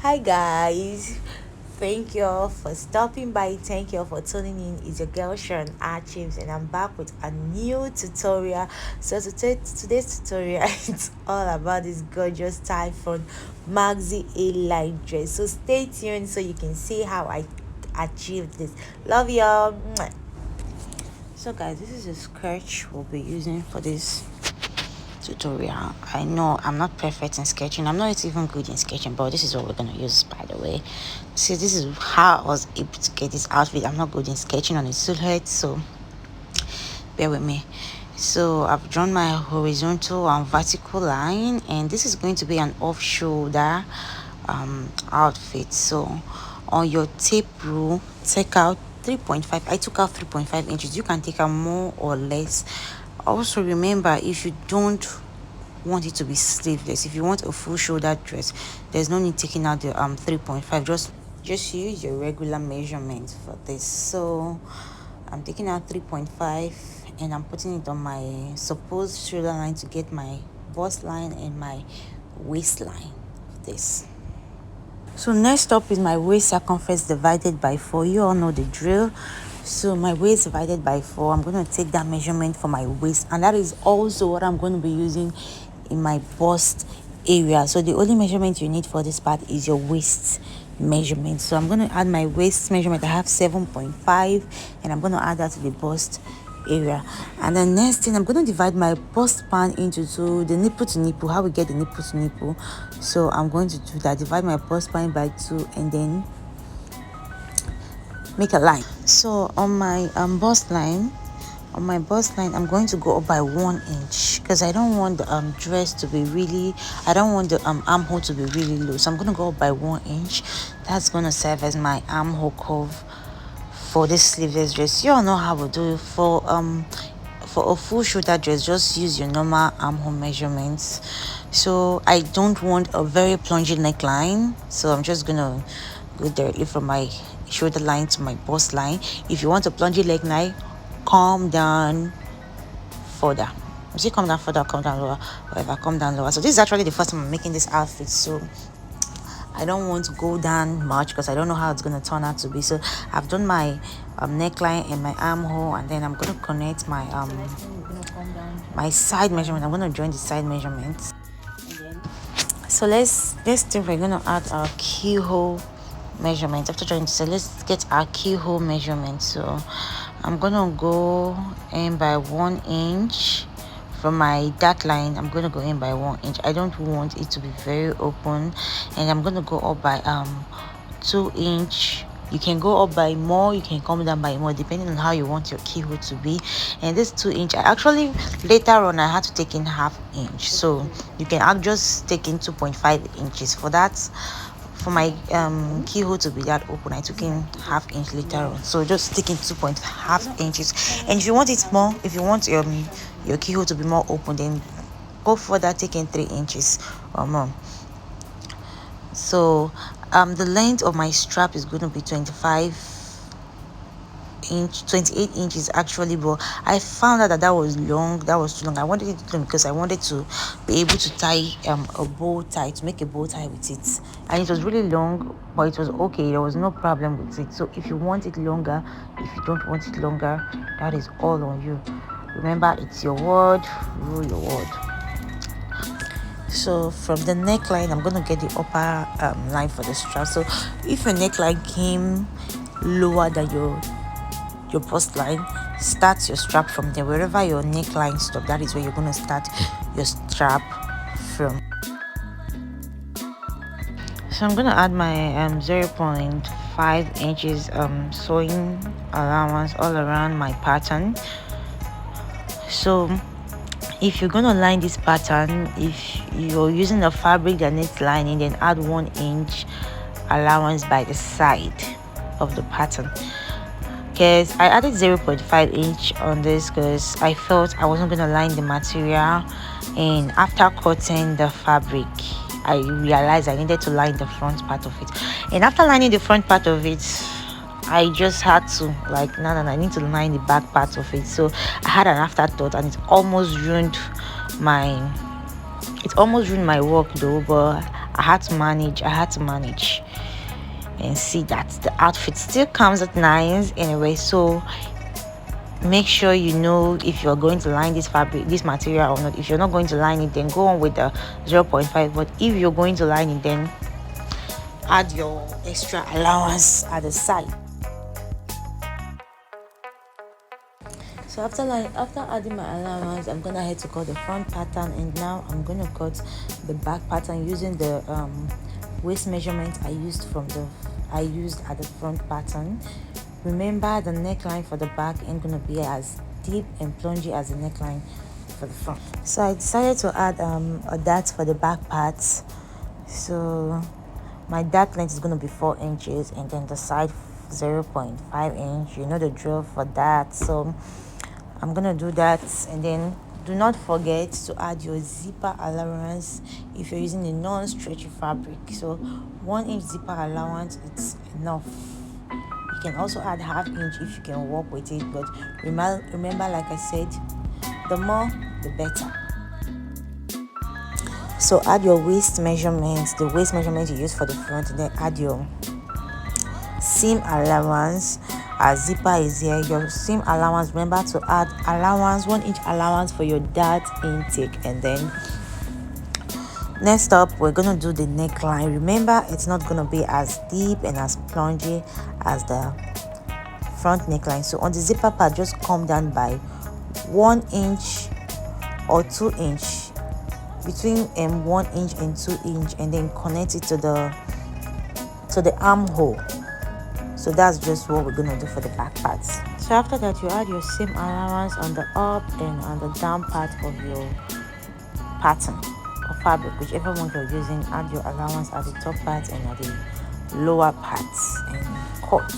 Hi guys, thank you all for stopping by. Thank you all for tuning in. It's your girl Sharon Archives, and I'm back with a new tutorial. So today's tutorial it's all about this gorgeous typhoon maxi A-line dress. So stay tuned so you can see how I achieved this. Love y'all. Mwah. So guys, this is a skirt we'll be using for this tutorial. I know I'm not perfect in sketching. I'm not even good in sketching, but this is what we're gonna use, by the way. See, this is how I was able to get this outfit. I'm not good in sketching on a silhouette, so bear with me. So I've drawn my horizontal and vertical line, and this is going to be an off-shoulder outfit. So on your tape rule, take out 3.5. I took out 3.5 inches. You can take out more or less. Also remember, if you don't want it to be sleeveless, if you want a full shoulder dress, there's no need taking out the 3.5. Just use your regular measurement for this. So I'm taking out 3.5 and I'm putting it on my supposed shoulder line to get my bust line and my waistline. This. So next up is my waist circumference divided by 4. You all know the drill. So my waist divided by 4, I'm going to take that measurement for my waist, and that is also what I'm going to be using in my bust area. So the only measurement you need for this part is your waist measurement. So I'm going to add my waist measurement. I have 7.5, and I'm going to add that to the bust area. And then next thing, I'm going to divide my bust span into two, the nipple to nipple, how we get the nipple to nipple. So I'm going to do that, divide my bust span by 2, and then make a line. So on my bust line, I'm going to go up by 1 inch because I don't want the dress to be really, I don't want the armhole to be really low. So I'm going to go up by 1 inch. That's going to serve as my armhole curve for this sleeveless dress. You all know how we do it. For a full shoulder dress, just use your normal armhole measurements. So I don't want a very plungy neckline, so I'm just gonna go directly from my shoulder line to my bust line. If you want a plungy neckline, come down further. If you come down further, come down lower, whatever, come down lower. So this is actually the first time I'm making this outfit, so I don't want to go down much because I don't know how it's going to turn out to be. So I've done my neckline and my armhole, and then I'm going to connect my my side measurement. I'm going to join the side measurements. So let's do, we're going to add our keyhole measurement. After joining, so let's get our keyhole measurement. So I'm going to go in by 1 inch. From my dart line, I'm going to go in by 1 inch. I don't want it to be very open, and I'm going to go up by 2 inch. You can go up by more, you can come down by more, depending on how you want your keyhole to be. And this 2 inch, I actually later on I had to take in ½ inch, so you can just take in 2.5 inches for that. For my keyhole to be that open, I took in ½ inch later on, so just taking 2.5 inches. And if you want it more, if you want your keyhole to be more open, then go further, take in 3 inches or more. So the length of my strap is going to be 28 inches actually, but I found out that was long, that was too long. I wanted it to long because I wanted to be able to tie a bow tie, to make a bow tie with it, and it was really long, but it was okay, there was no problem with it. So if you want it longer, if you don't want it longer, that is all on you. Remember, it's your word, rule your word. So from the neckline, I'm going to get the upper line for the strap. So if your neckline came lower than your bust line, start your strap from there. Wherever your neckline stops, that is where you're going to start your strap from. So I'm going to add my 0.5 inches sewing allowance all around my pattern. So if you're going to line this pattern, if you're using a fabric that needs lining, then add 1 inch allowance by the side of the pattern. Because I added 0.5 inch on this because I felt I wasn't going to line the material, and after cutting the fabric, I realized I needed to line the front part of it. And after lining the front part of it, I just had to no, I need to line the back part of it. So I had an afterthought, and it almost ruined my work though, but I had to manage and see that the outfit still comes out nice anyway. So make sure you know if you're going to line this material or not. If you're not going to line it, then go on with the 0.5, but if you're going to line it, then add your extra allowance at the side. So after adding my allowance, I'm gonna head to cut the front pattern, and now I'm gonna cut the back pattern using the waist measurement I used at the front pattern. Remember, the neckline for the back ain't gonna be as deep and plungy as the neckline for the front. So I decided to add a dart for the back parts. So my dart length is gonna be 4 inches, and then the side 0.5 inch. You know the drill for that. So I'm gonna do that, and then do not forget to add your zipper allowance if you're using a non-stretchy fabric. So 1 inch zipper allowance, it's enough. You can also add ½ inch if you can work with it, but remember, like I said, the more the better. So add your waist measurements, the waist measurement you use for the front, and then add your seam allowance. As zipper is here, your seam allowance, remember to add allowance, 1 inch allowance for your dart intake. And then next up, we're gonna do the neckline. Remember, it's not gonna be as deep and as plungy as the front neckline. So on the zipper part, just come down by 1 inch or 2 inch, between 1 inch and 2 inch, and then connect it to the armhole. So that's just what we're gonna do for the back parts. So after that, you add your seam allowance on the up and on the down part of your pattern or fabric, whichever one you're using. Add your allowance at the top part and at the lower parts and cut.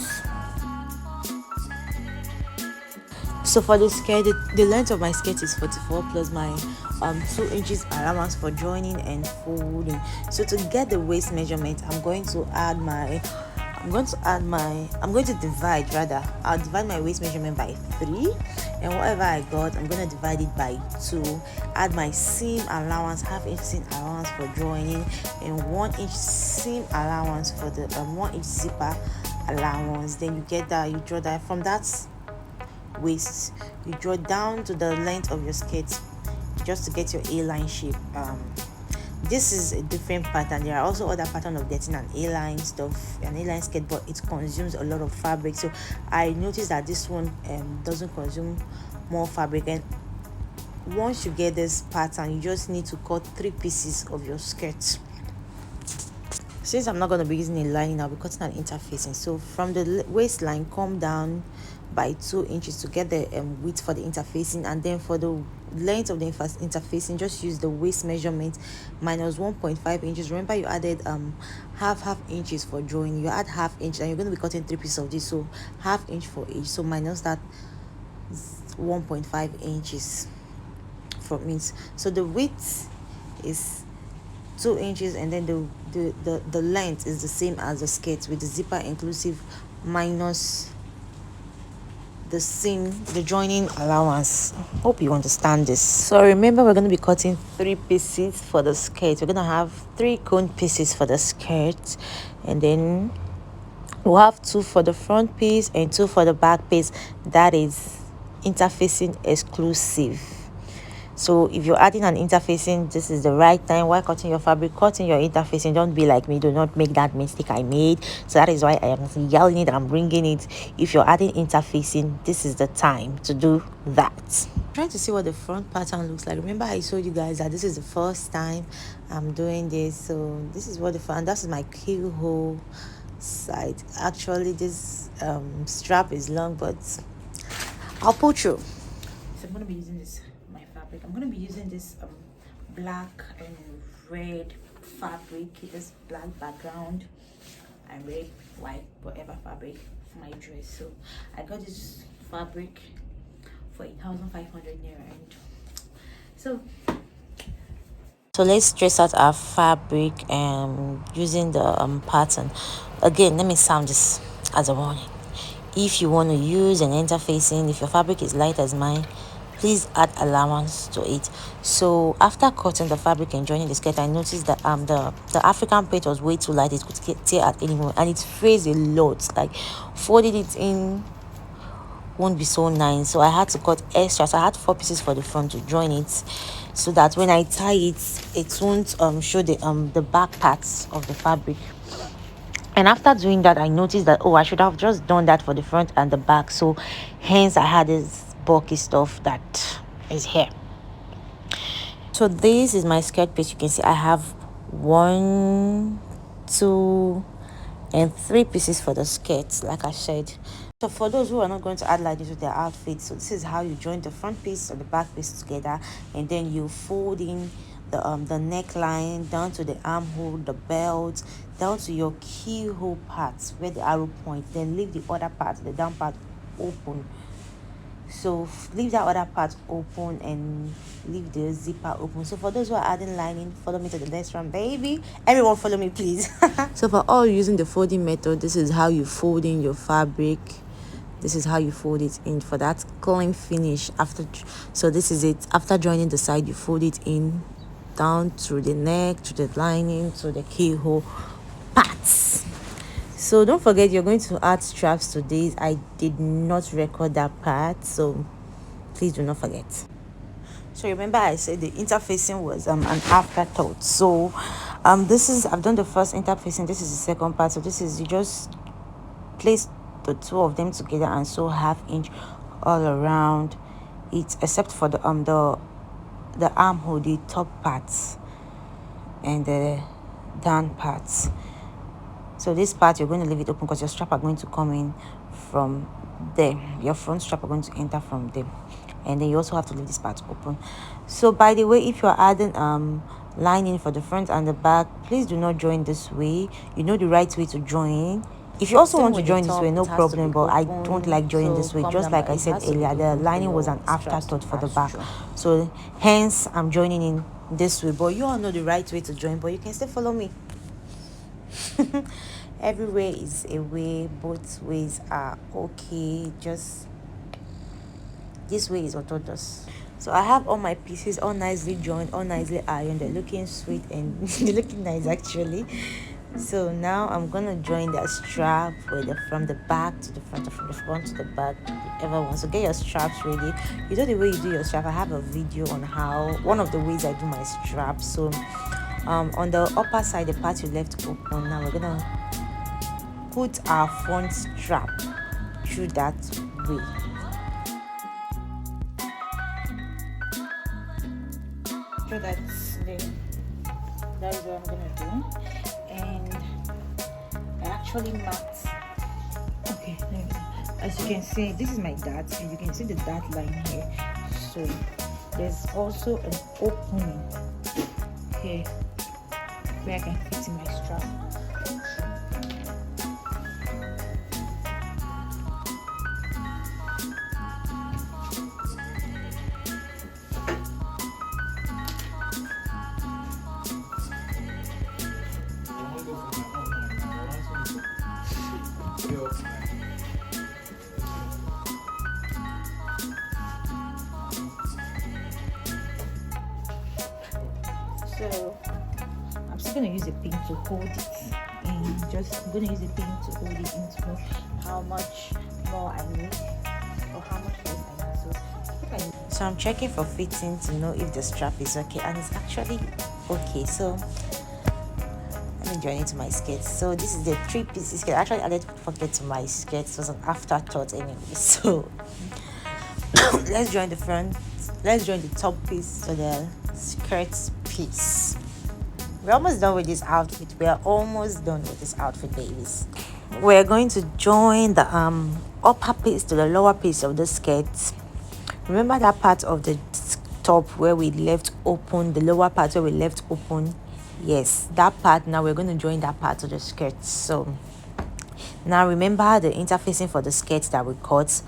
So for the skirt, the length of my skirt is 44 plus my 2 inches allowance for joining and folding. So to get the waist measurement, I'm going to divide, I'll divide my waist measurement by 3, and whatever I got, I'm going to divide it by 2. Add my seam allowance, ½ inch seam allowance for joining, and 1 inch seam allowance for the 1 inch zipper allowance. Then you get that, you draw that from that waist, you draw down to the length of your skirt just to get your A-line shape. This is a different pattern. There are also other patterns of getting an A-line skirt, but it consumes a lot of fabric. So I noticed that this one doesn't consume more fabric. And once you get this pattern, you just need to cut 3 pieces of your skirt. Since I'm not going to be using a lining, I'll be cutting an interfacing. So from the waistline, come down by 2 inches to get the width for the interfacing, and then for the length of the interfacing, just use the waist measurement minus 1.5 inches. Remember, you added half inches for joining. You add ½ inch, and you're going to be cutting 3 pieces of this, so ½ inch for each. So minus that 1.5 inches from it. So the width is 2 inches, and then the length is the same as the skirt with the zipper inclusive minus the seam, the joining allowance. Hope you understand this. So remember, we're going to be cutting 3 pieces for the skirt. We're going to have 3 cone pieces for the skirt, and then we'll have 2 for the front piece and 2 for the back piece. That is interfacing exclusive. So if you're adding an interfacing, this is the right time. While cutting your fabric, cutting your interfacing. Don't be like me, do not make that mistake I made. So that is why I am yelling it, I'm bringing it. If you're adding interfacing, this is the time to do that. Trying to see what the front pattern looks like. Remember, I showed you guys that this is the first time I'm doing this. So this is what the front, that's my keyhole side. Actually, this strap is long, but I'll pull through. So I'm going to be using this fabric. I'm going to be using this black and red fabric, this black background and red, white, whatever fabric for my dress. So I got this fabric for 8,500 naira. And so let's trace out our fabric using the pattern. Again, let me sound this as a warning. If you want to use an interfacing, if your fabric is light as mine, please add allowance to it. So after cutting the fabric and joining the skirt, I noticed that the African print was way too light. It could tear at any moment, and it frays a lot. Like folding it in won't be so nice, so I had to cut extra. So I had 4 pieces for the front to join it, so that when I tie it won't show the back parts of the fabric. And after doing that, I noticed that, oh, I should have just done that for the front and the back. So hence I had this bulky stuff that is here. So this is my skirt piece. You can see I have 1, 2 and 3 pieces for the skirt, like I said. So for those who are not going to add lining to their outfit, so this is how you join the front piece and the back piece together, and then you fold in the neckline down to the armhole, the belt, down to your keyhole parts where the arrow points. Then leave the other part, the down part, open. So leave that other part open and leave the zipper open. So for those who are adding lining, follow me to the next one, baby. Everyone follow me, please. So for all using the folding method, this is how you fold in your fabric. This is how you fold it in for that clean finish. So this is it. After joining the side, you fold it in down through the neck, to the lining, to the keyhole parts. So don't forget, you're going to add straps to this. I did not record that part, so please do not forget. So remember I said the interfacing was an afterthought. So I've done the first interfacing. This is the second part. So this is, you just place the two of them together and sew 1/2 inch all around it, except for the armhole, the top parts and the down parts. So this part you're going to leave it open because your strap are going to come in from there. Your front strap are going to enter from there, and then you also have to leave this part open. So by the way, if you're adding lining for the front and the back, please do not join this way. You know the right way to join. If you also want to join this way, no problem, but I don't like joining this way. Just like I said earlier, the lining was an afterthought for the back, so hence I'm joining in this way. But you all know the right way to join, but you can still follow me. Every way is a way, both ways are okay, just this way is orthodox. So I have all my pieces all nicely joined, all nicely ironed. They're looking sweet and they're looking nice actually. So now I'm gonna join that strap from the back to the front, or from the front to the back, whichever one. So get your straps ready. You know the way you do your strap. I have a video on one of the ways I do my strap. So on the upper side, the part you left open, now we're gonna put our front strap through that way. So that's what I'm gonna do. And I actually marked, okay, there we go. As you can see, this is my dart, and you can see the dart line here. So there's also an opening here where I can fit in my strap. So I'm still going to use a pin to hold it, and I'm going to use a pin to hold it into how much more I need or how much less I need. So I'm checking for fitting to know if the strap is okay, and it's actually okay. So let me join it to my skirt. So this is the 3-piece skirt. Actually, I added pocket to my skirt. It was an afterthought anyway. So let's join the front. Let's join the top piece to the skirt piece. We're almost done with this outfit. Babies. We're going to join the upper piece to the lower piece of the skirt. Remember that part of the top where we left open, the lower part where we left open? Yes, that part. Now we're going to join that part to the skirt. So now remember the interfacing for the skirt that we cut.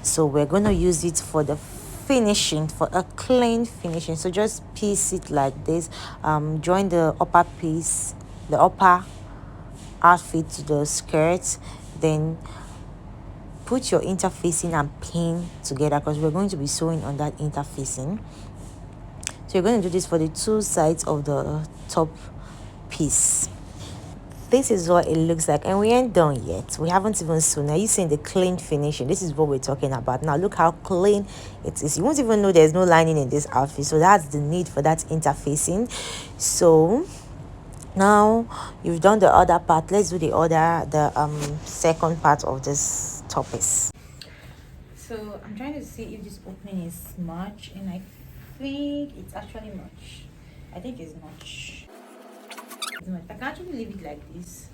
So we're going to use it for the finishing, for a clean finishing. So just piece it like this. Join the upper piece, the upper outfit to the skirt, then put your interfacing and pin together, because we're going to be sewing on that interfacing. So you're going to do this for the two sides of the top piece. This is what it looks like, and we ain't done yet. We haven't even sewn. Now you seeing the clean finishing. This is what we're talking about. Now look how clean it is. You won't even know there's no lining in this outfit, so that's the need for that interfacing. So now you've done the other part. Let's do the second part of this top piece. So I'm trying to see if this opening is much, and I think it's actually much. I think it's much. I can actually leave it like this,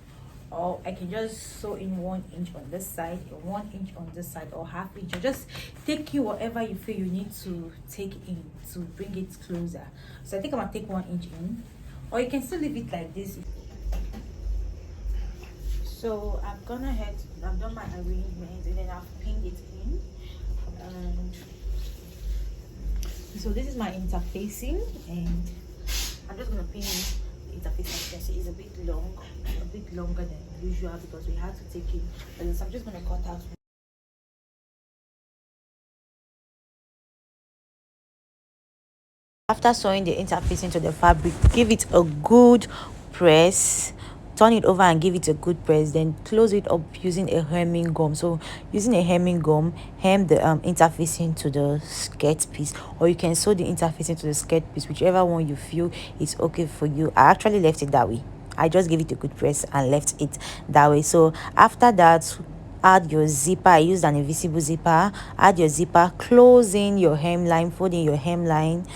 or I can just sew in 1 inch on this side or 1 inch on this side, or half inch, or just take you whatever you feel you need to take in to bring it closer. So I think I'm gonna take 1 inch in, or you can still leave it like this. So I've gone ahead, I've done my arrangement, and then I've pinned it in. So this is my interfacing, and I'm just gonna pin the interfacing. As you can see, it's a bit longer than usual, because we had to take it. So I'm just gonna cut out. After sewing the interface into the fabric, give it a good press, turn it over and give it a good press, then close it up using a hemming gum. So using a hemming gum, hem the interface into the skirt piece, or you can sew the interface into the skirt piece, whichever one you feel is okay for you. I actually left it that way. I just gave it a good press and left it that way. So after that, add your zipper. I used an invisible zipper. Add your zipper, closing your hemline, folding your hemline,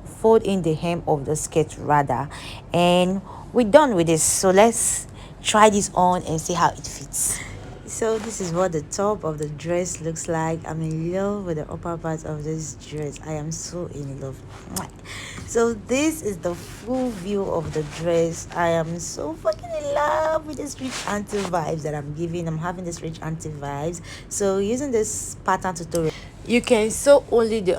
fold in the hem of the skirt rather, and we're done with this. So let's try this on and see how it fits. So this is what the top of the dress looks like. I'm in love with the upper part of this dress. I am so in love. So this is the full view of the dress. I am so fucking in love with this rich auntie vibes that I'm giving. I'm having this rich auntie vibes. So using this pattern tutorial, you can sew only the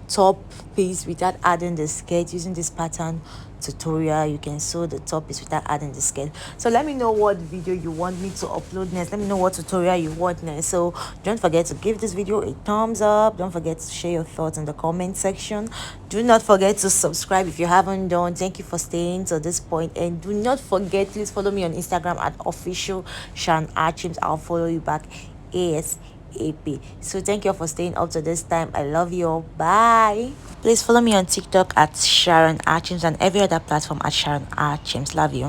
top piece without adding the skirt. Using this pattern tutorial, you can sew the top piece without adding the skirt. So let me know what video you want me to upload next. Let me know what tutorial you want next. So don't forget to give this video a thumbs up. Don't forget to share your thoughts in the comment section. Do not forget to subscribe if you haven't done. Thank you for staying to this point, and do not forget, please follow me on Instagram at official Sharon Archims. I'll follow you back ASAP. So thank you for staying up to this time. I love you all. Bye. Please follow me on TikTok at Sharon Archims and every other platform at Sharon Archims. Love you.